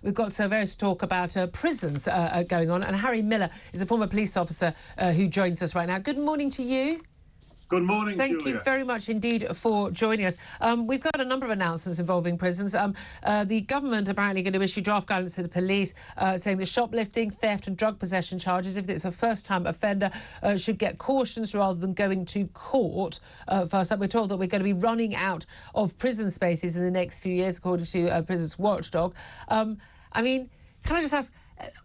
We've got various talk about prisons going on, and Harry Miller is a former police officer who joins us right now. Good morning to you. Good morning, Thank Julia. you very much indeed for joining us. We've got a number of announcements involving prisons. The government apparently going to issue draft guidance to the police saying that shoplifting, theft and drug possession charges, if it's a first-time offender, should get cautions rather than going to court. First up, we're told that we're going to be running out of prison spaces in the next few years, according to Prisons Watchdog. I mean, can I just ask,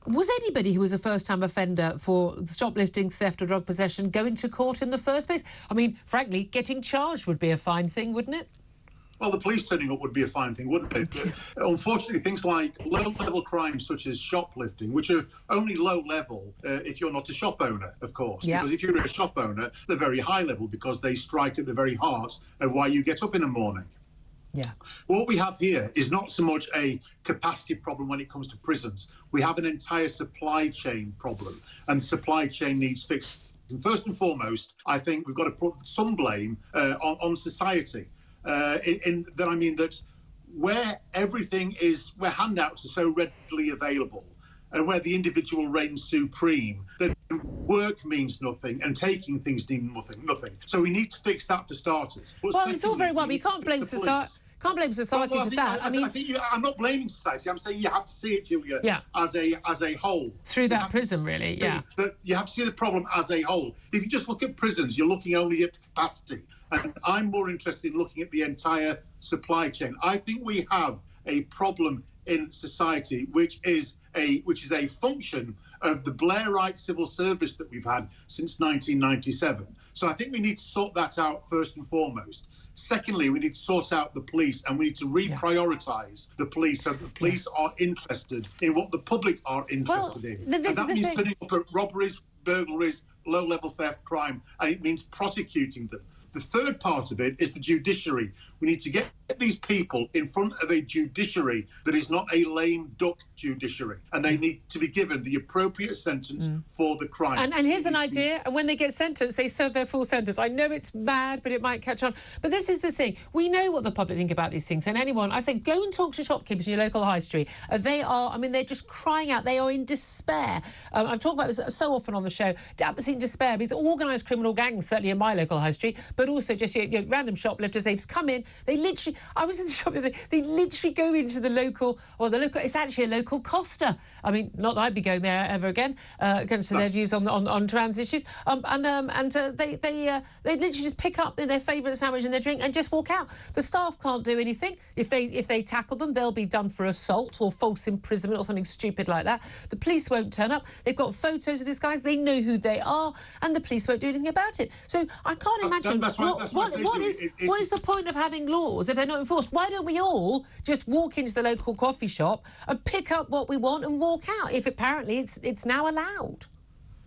was anybody who was a first-time offender for shoplifting, theft or drug possession going to court in the first place? I mean, frankly, getting charged would be a fine thing, wouldn't it? Well, the police turning up would be a fine thing, wouldn't it? Unfortunately, things like low-level crimes such as shoplifting, which are only low-level if you're not a shop owner, of course. Yeah. Because if you're a shop owner, they're very high-level because they strike at the very heart of why you get up in the morning. Yeah. What we have here is not so much a capacity problem when it comes to prisons. We have an entire supply chain problem, and the supply chain needs fixing. First and foremost, I think we've got to put some blame on society. That where everything is, where handouts are so readily available, and where the individual reigns supreme, then work means nothing and taking things mean nothing. So we need to fix that for starters. But well, it's all very well, but you can't blame society. Can't blame society for that. I'm not blaming society. I'm saying you have to see it, Julia, as a whole. Through that prism, really, yeah. But you have to see the problem as a whole. If you just look at prisons, you're looking only at capacity. And I'm more interested in looking at the entire supply chain. I think we have a problem in society which is a function of the Blairite civil service that we've had since 1997. So I think we need to sort that out first and foremost. Secondly, we need to sort out the police, and we need to reprioritise the police so the police are interested in what the public are interested in. And that means turning up at robberies, burglaries, low-level theft, crime, and it means prosecuting them. The third part of it is the judiciary. We need to get these people in front of a judiciary that is not a lame duck judiciary, and they need to be given the appropriate sentence for the crime. And here's an idea, and when they get sentenced, they serve their full sentence. I know it's mad, but it might catch on. But this is the thing. We know what the public think about these things, and anyone, I say, go and talk to shopkeepers in your local high street. They are, I mean, they're just crying out. They are in despair. I've talked about this so often on the show, absolute despair, because organised criminal gangs, certainly in my local high street, but also just random shoplifters, they just come in, they literally, I was in the shop the other day, they literally go into the local, it's actually a local Costa. I mean, not that I'd be going there ever again, against their views on trans issues. They literally just pick up their favourite sandwich and their drink and just walk out. The staff can't do anything. If they tackle them, they'll be done for assault or false imprisonment or something stupid like that. The police won't turn up. They've got photos of these guys. They know who they are, and the police won't do anything about it. So I can't imagine what is the point of having laws if they're not enforced? Why don't we all just walk into the local coffee shop and pick up what we want and walk out, if apparently it's now allowed?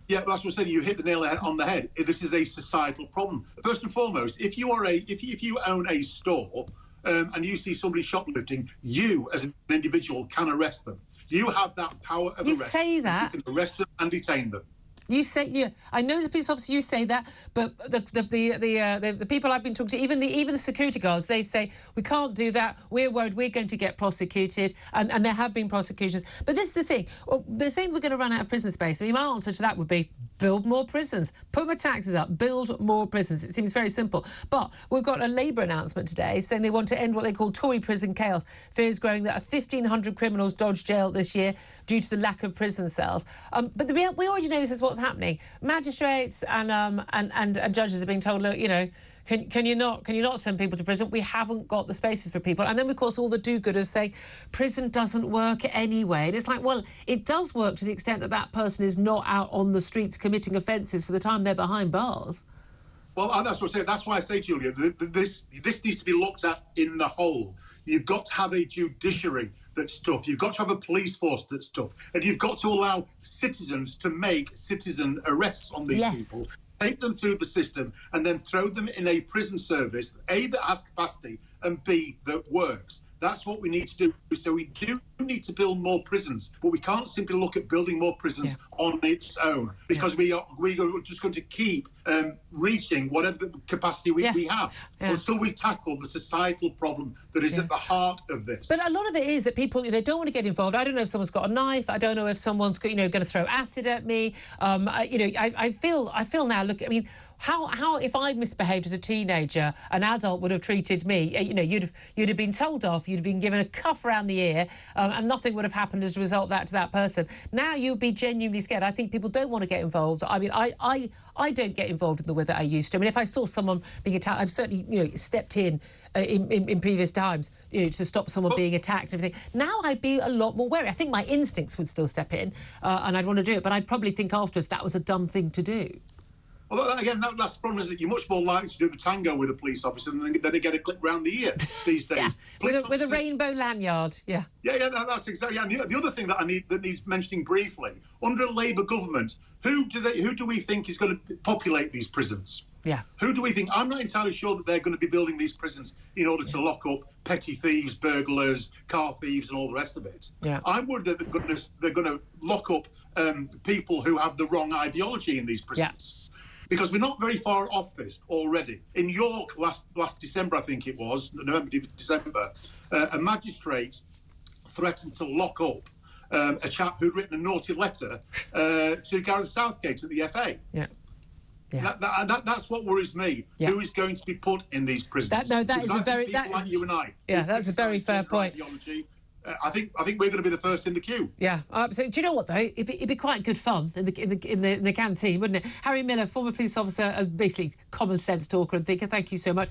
Yeah, that's what I'm saying. You hit the nail on the head. This is a societal problem. First and foremost, if you own a store and you see somebody shoplifting, you as an individual can arrest them. You have that power of arrest. You say that. You can arrest them and detain them. You say, I know as a police officer you say that, but the people I've been talking to, even the security guards, they say we can't do that. We're worried we're going to get prosecuted, and there have been prosecutions. But this is the thing. Well, they're saying we're going to run out of prison space. I mean, my answer to that would be build more prisons, put my taxes up, build more prisons. It seems very simple. But we've got a Labour announcement today saying they want to end what they call Tory prison chaos. Fears growing that 1,500 criminals dodged jail this year due to the lack of prison cells. But we already know this is what's happening. Magistrates and judges are being told, look, can you not send people to prison? We haven't got the spaces for people. And then, of course, all the do-gooders say prison doesn't work anyway. And it's like, well, it does work to the extent that that person is not out on the streets committing offences for the time they're behind bars. Well, that's what I say. That's why I say, Julia, this needs to be looked at in the whole. You've got to have a judiciary that's tough. You've got to have a police force that's tough. And you've got to allow citizens to make citizen arrests on these people, take them through the system, and then throw them in a prison service, A, that has capacity, and B, that works. That's what we need to do. So we do need to build more prisons, but we can't simply look at building more prisons on its own, because we are just going to keep reaching whatever capacity we have until we tackle the societal problem that is at the heart of this. But a lot of it is that people, they don't want to get involved. I don't know if someone's got a knife. I don't know if someone's, going to throw acid at me. I feel now. Look, I mean, how if I'd misbehaved as a teenager, an adult would have treated me. You'd have been told off. You'd have been given a cuff around the ear, and nothing would have happened as a result of that to that person. Now you'd be genuinely scared. I think people don't want to get involved. I mean, I don't get involved in the way that I used to. I mean, if I saw someone being attacked, I've certainly stepped in previous times to stop someone being attacked and everything. Now I'd be a lot more wary. I think my instincts would still step in, and I'd want to do it, but I'd probably think afterwards that was a dumb thing to do. Well, again, that's the problem, is that you're much more likely to do the tango with a police officer than to get a clip round the ear these days. with a rainbow lanyard, Yeah, that's exactly. And the other thing that needs mentioning briefly, under a Labour government, who do we think is going to populate these prisons? Yeah. Who do we think? I'm not entirely sure that they're going to be building these prisons in order to lock up petty thieves, burglars, car thieves, and all the rest of it. Yeah. I'm worried that they're going to lock up people who have the wrong ideology in these prisons. Yeah. Because we're not very far off this already. In York last December, I think it was, November, December, a magistrate threatened to lock up a chap who'd written a naughty letter to Gareth Southgate at the FA. Yeah. Yeah. That's what worries me. Yeah. Who is going to be put in these prisons? That is a very like you and I. Yeah, that's a very fair point. Ideology. I think we're going to be the first in the queue. Yeah, absolutely. Do you know what though? It'd be quite good fun in the canteen, wouldn't it? Harry Miller, former police officer, basically common sense talker and thinker. Thank you so much.